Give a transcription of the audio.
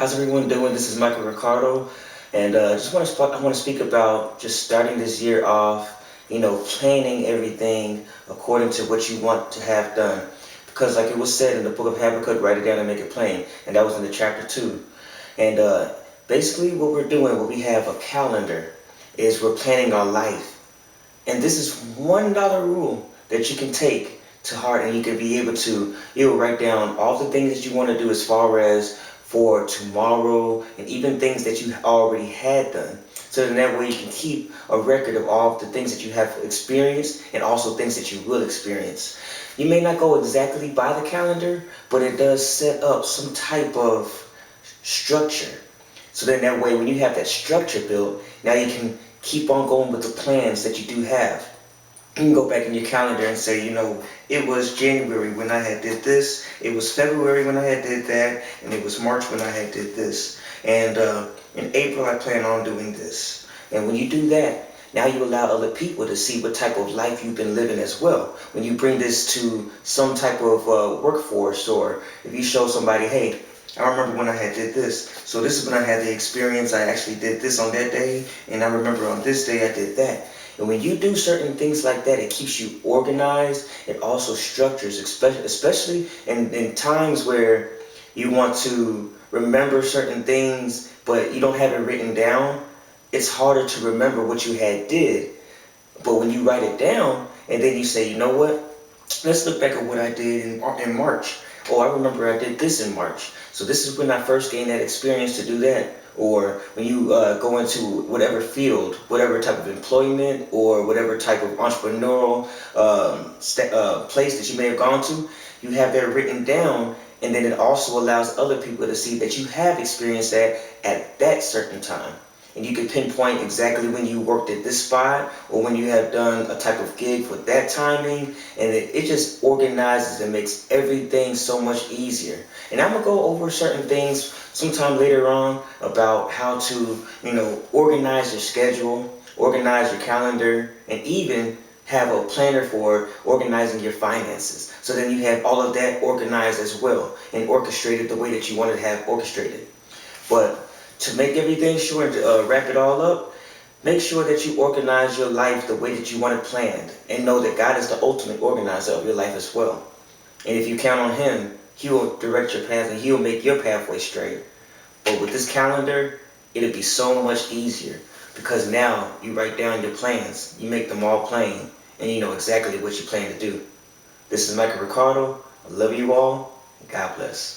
How's everyone doing? This is Michael Ricardo, and I want to speak about just starting this year off. Planning everything according to what you want to have done. Because, like it was said in the book of Habakkuk, write it down and make it plain, and that was in the chapter 2. And basically, what we're doing, what we have a calendar, is we're planning our life. And this is $1 rule that you can take to heart, and you can be able to, you'll write down all the things that you want to do as far as for tomorrow, and even things that you already had done. So then that way you can keep a record of all the things that you have experienced and also things that you will experience. You may not go exactly by the calendar, but it does set up some type of structure. So then that way when you have that structure built, now you can keep on going with the plans that you do have. You can go back in your calendar and say, it was January when I had did this, it was February when I had did that, and it was March when I had did this. And in April I plan on doing this. And when you do that, now you allow other people to see what type of life you've been living as well. When you bring this to some type of workforce, or if you show somebody, hey, I remember when I had did this. So this is when I had the experience. I actually did this on that day, and I remember on this day I did that. And when you do certain things like that, it keeps you organized. It also structures, especially in times where you want to remember certain things, but you don't have it written down. It's harder to remember what you had did. But when you write it down, and then you say, you know what? Let's look back at what I did in March. Oh, I remember I did this in March. So this is when I first gained that experience to do that. Or when you go into whatever field, whatever type of employment, or whatever type of entrepreneurial place that you may have gone to, you have that written down, and then it also allows other people to see that you have experienced that at that certain time. And you can pinpoint exactly when you worked at this spot, or when you have done a type of gig with that timing, and it just organizes and makes everything so much easier. And I'm gonna go over certain things sometime later on about how to, organize your schedule, organize your calendar, and even have a planner for organizing your finances. So then you have all of that organized as well and orchestrated the way that you want to have orchestrated. But to make everything sure and to wrap it all up, make sure that you organize your life the way that you want it planned, and know that God is the ultimate organizer of your life as well. And if you count on Him, He will direct your path and He will make your pathway straight. But with this calendar, it'll be so much easier, because now you write down your plans, you make them all plain, and you know exactly what you plan to do. This is Michael Ricardo. I love you all, and God bless.